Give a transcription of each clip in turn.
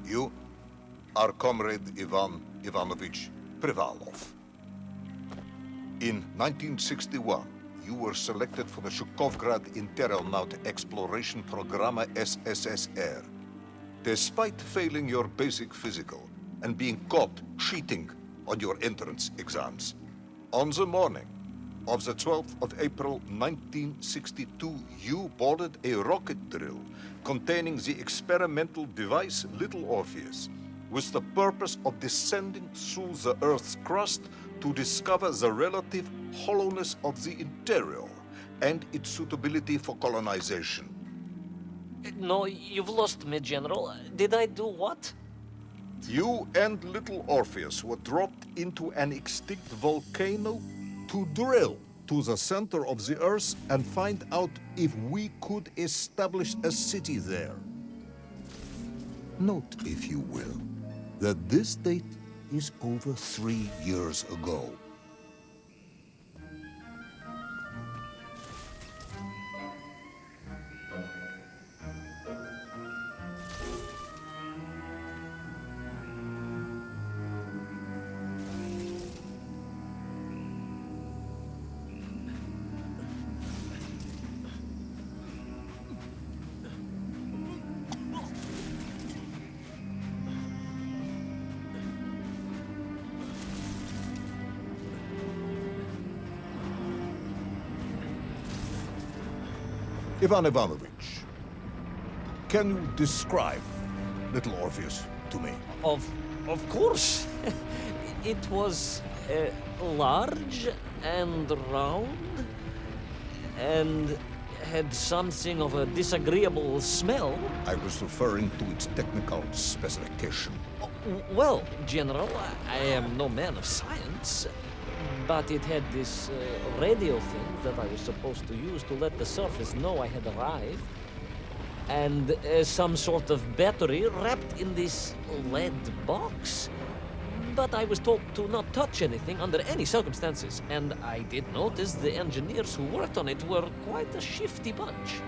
You are Comrade Ivan Ivanovich Privalov. In 1961, you were selected for the Shukovgrad Interonaut Exploration Programme SSSR. Despite failing your basic physical and being caught cheating on your entrance exams, on the morning of the 12th of April 1962, you boarded a rocket drill containing the experimental device Little Orpheus, with the purpose of descending through the Earth's crust to discover the relative hollowness of the interior and its suitability for colonization. No, you've lost me, General. Did I do what? You and Little Orpheus were dropped into an extinct volcano to drill to the center of the Earth and find out if we could establish a city there. Note, if you will, that this date is over 3 years ago. Ivan Ivanovich, can you describe Little Orpheus to me? Of course. It was large and round and had something of a disagreeable smell. I was referring to its technical specification. Well, General, I am no man of science, but it had this radio thing that I was supposed to use to let the surface know I had arrived, and some sort of battery wrapped in this lead box. But I was told to not touch anything under any circumstances, and I did notice the engineers who worked on it were quite a shifty bunch.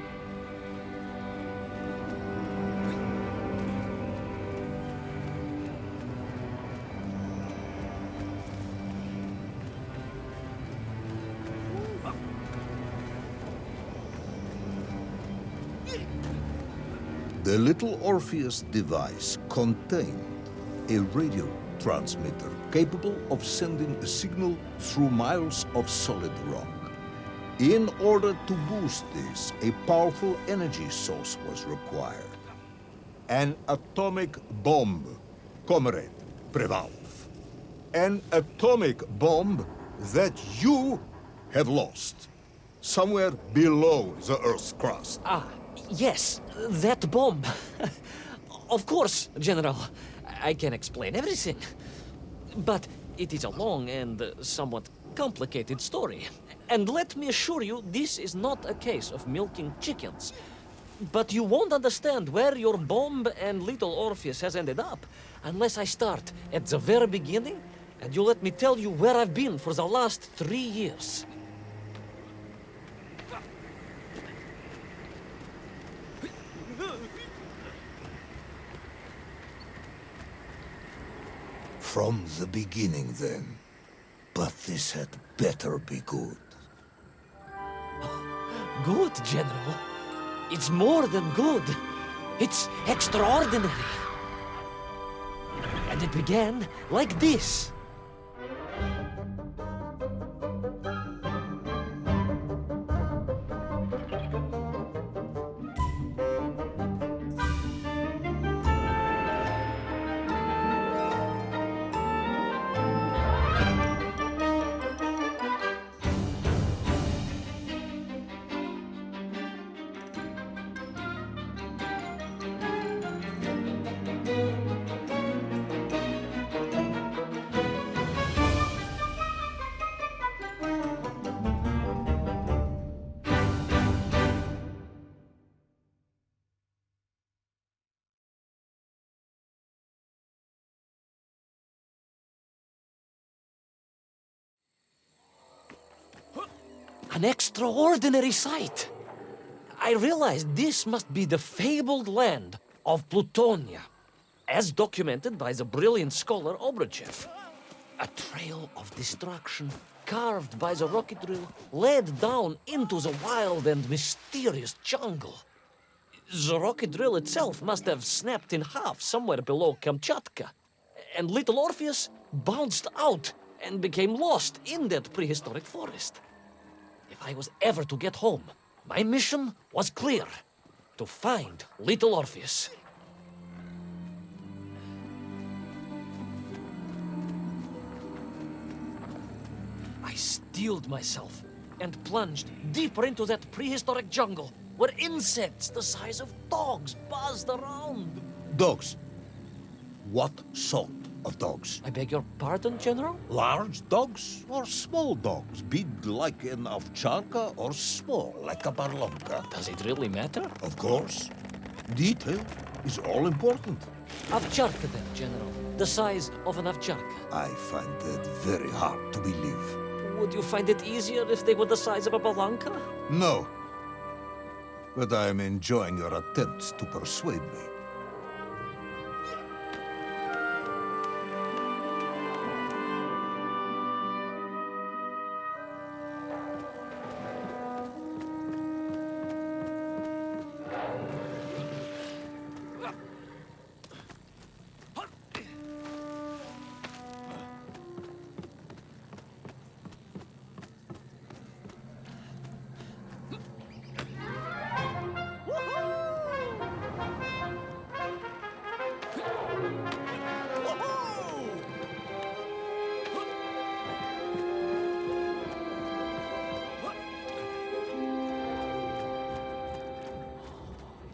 The Little Orpheus device contained a radio transmitter capable of sending a signal through miles of solid rock. In order to boost this, a powerful energy source was required. An atomic bomb, Comrade Privalov. An atomic bomb that you have lost somewhere below the Earth's crust. Yes, that bomb. Of course, General. I can explain everything. But it is a long and somewhat complicated story. And let me assure you, this is not a case of milking chickens. But you won't understand where your bomb and Little Orpheus has ended up unless I start at the very beginning and you let me tell you where I've been for the last 3 years. From the beginning, then. But this had better be good. Good, General. It's more than good. It's extraordinary. And it began like this. An extraordinary sight. I realized this must be the fabled land of Plutonia. as documented by the brilliant scholar Obruchev. A trail of destruction carved by the rocket drill led down into the wild and mysterious jungle. The rocket drill itself must have snapped in half somewhere below Kamchatka, and little Orpheus bounced out and became lost in that prehistoric forest. If I was ever to get home, my mission was clear: to find little Orpheus. I steeled myself and plunged deeper into that prehistoric jungle where insects the size of dogs buzzed around. Dogs. What sort of dogs? I beg your pardon, General? Large dogs or small dogs? Big like an ovcharka or small like a barlonka? Does it really matter? Of course. Detail is all important. Ovcharka then, General. The size of an ovcharka. I find that very hard to believe. Would you find it easier if they were the size of a balanka? No. But I am enjoying your attempts to persuade me.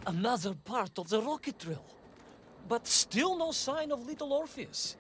Another part of the rocket drill. But still no sign of little Orpheus.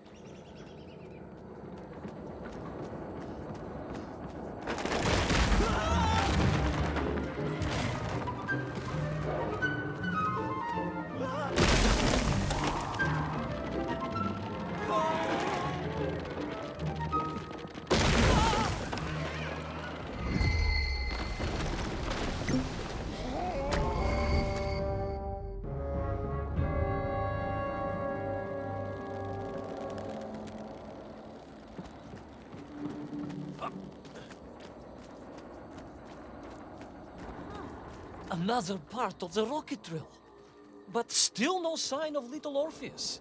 Another part of the rocket drill. But still no sign of little Orpheus.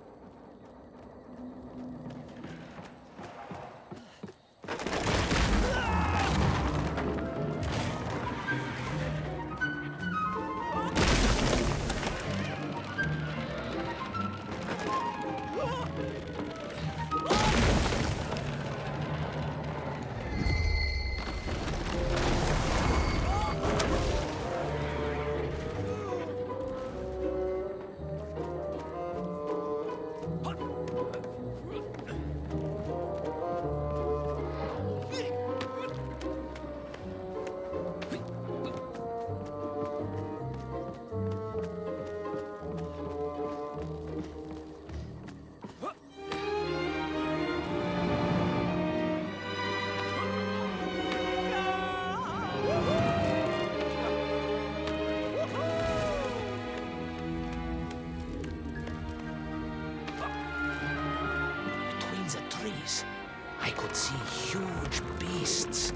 I could see huge beasts,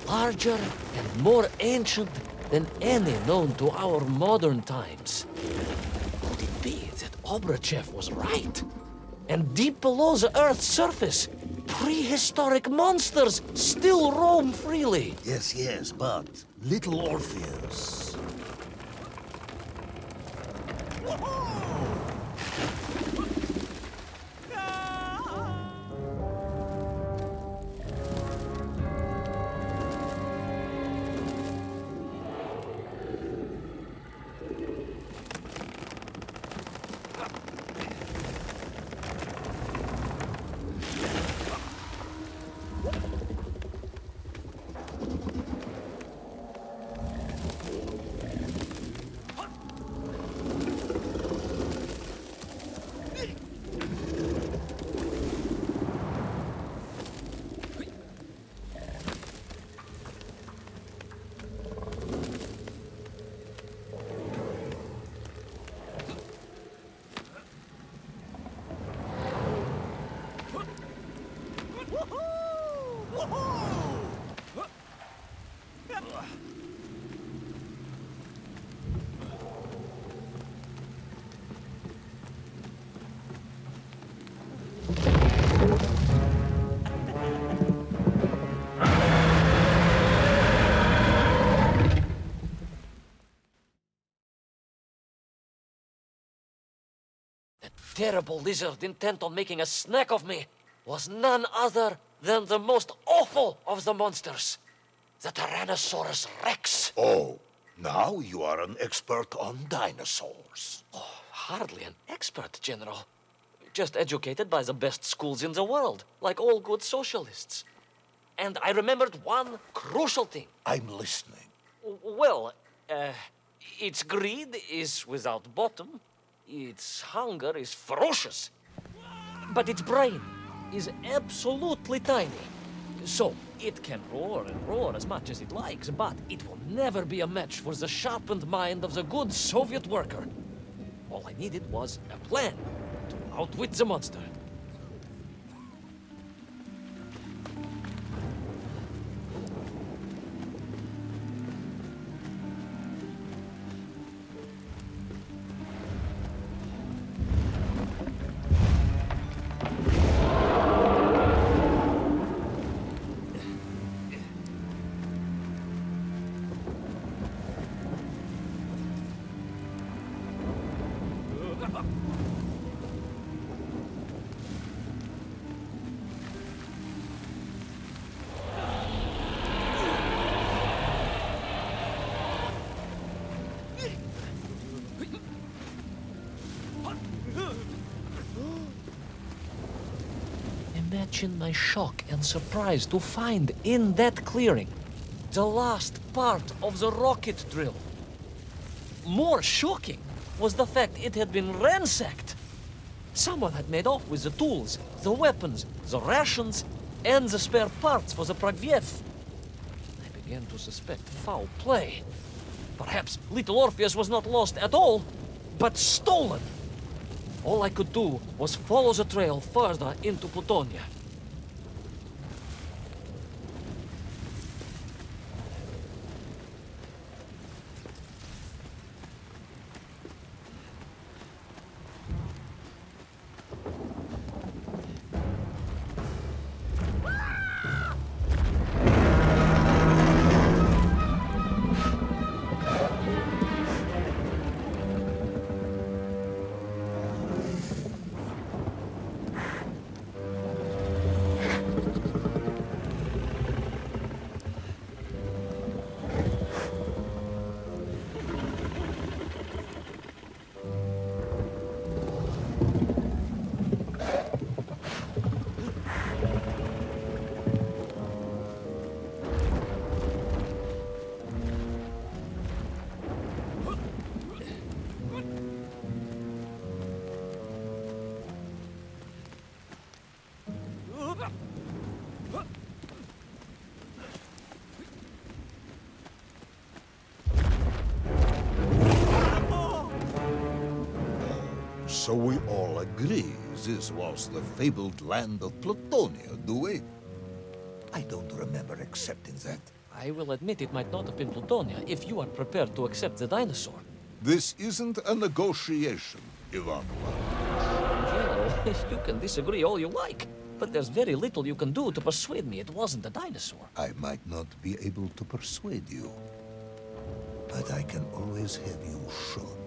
larger and more ancient than any known to our modern times. Could it be that Obruchev was right? And deep below the Earth's surface, prehistoric monsters still roam freely. Yes, but little Orpheus. terrible lizard intent on making a snack of me was none other than the most awful of the monsters, the Tyrannosaurus Rex. Oh, now you are an expert on dinosaurs. Oh, hardly an expert, General. Just educated by the best schools in the world, like all good socialists. And I remembered one crucial thing. I'm listening. Well, its greed is without bottom, its hunger is ferocious, but its brain is absolutely tiny. So, it can roar and roar as much as it likes, but it will never be a match for the sharpened mind of the good Soviet worker. All I needed was a plan to outwit the monster. Imagine my shock and surprise to find in that clearing the last part of the rocket drill. More shocking was the fact it had been ransacked. Someone had made off with the tools, the weapons, the rations, and the spare parts for the Pragviev. I began to suspect foul play. Perhaps little Orpheus was not lost at all, but stolen. All I could do was follow the trail further into Plutonia. So we all agree this was the fabled land of Plutonia, do we? I don't remember accepting that. I will admit it might not have been Plutonia if you are prepared to accept the dinosaur. This isn't a negotiation, Ivan. General, you can disagree all you like, but there's very little you can do to persuade me it wasn't a dinosaur. I might not be able to persuade you, but I can always have you shot.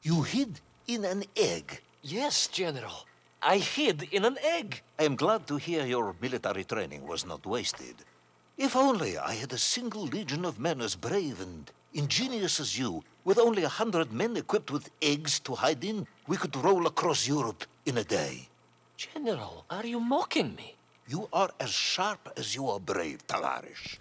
You hid in an egg. Yes, General. I hid in an egg. I am glad to hear your military training was not wasted. If only I had a single legion of men as brave and ingenious as you, with only 100 men equipped with eggs to hide in, we could roll across Europe in a day. General, are you mocking me? You are as sharp as you are brave, Tavarish.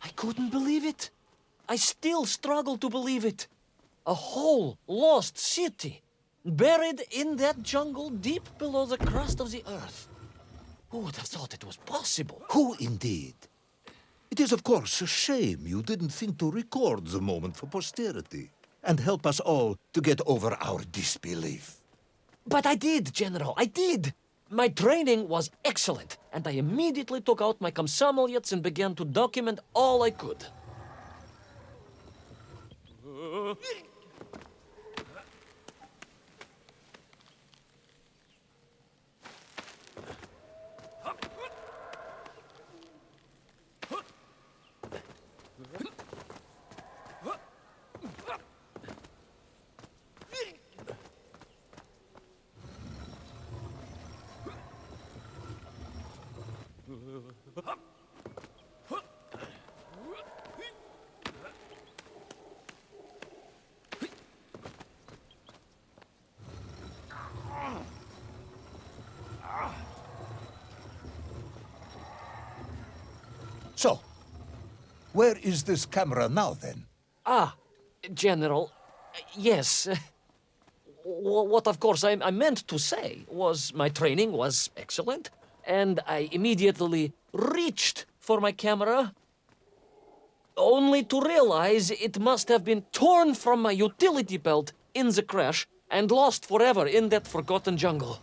I couldn't believe it. I still struggle to believe it. A whole lost city, buried in that jungle deep below the crust of the earth. Who would have thought it was possible? Who indeed? It is, of course, a shame you didn't think to record the moment for posterity and help us all to get over our disbelief. But I did, General, I did. My training was excellent, and I immediately took out my komsomolets and began to document all I could. So, where is this camera now, then? Ah, General, yes. What, of course, I meant to say was my training was excellent, and I immediately reached for my camera, only to realize it must have been torn from my utility belt in the crash and lost forever in that forgotten jungle.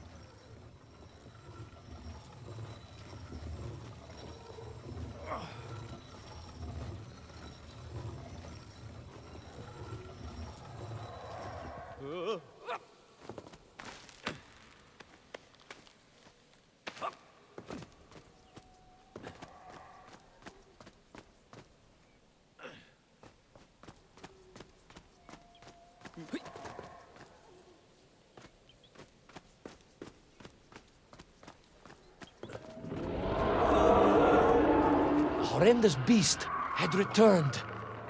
Horrendous beast had returned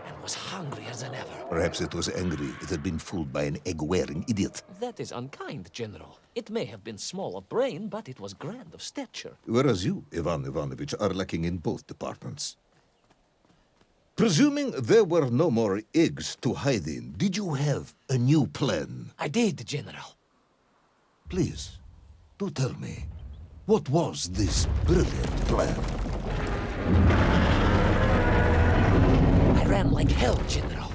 and was hungrier than ever. Perhaps it was angry it had been fooled by an egg-wearing idiot. That is unkind, General. It may have been small of brain, but it was grand of stature. Whereas you, Ivan Ivanovich, are lacking in both departments. Presuming there were no more eggs to hide in, did you have a new plan? I did, General. Please, do tell me, what was this brilliant plan? I ran like hell, General.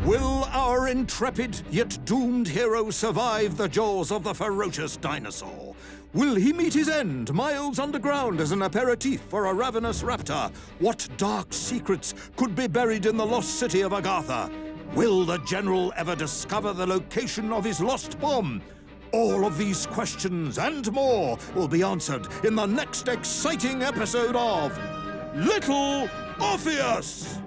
Will our intrepid yet doomed hero survive the jaws of the ferocious dinosaur? Will he meet his end miles underground as an aperitif for a ravenous raptor? What dark secrets could be buried in the lost city of Agartha? Will the general ever discover the location of his lost bomb? All of these questions and more will be answered in the next exciting episode of Little Orpheus!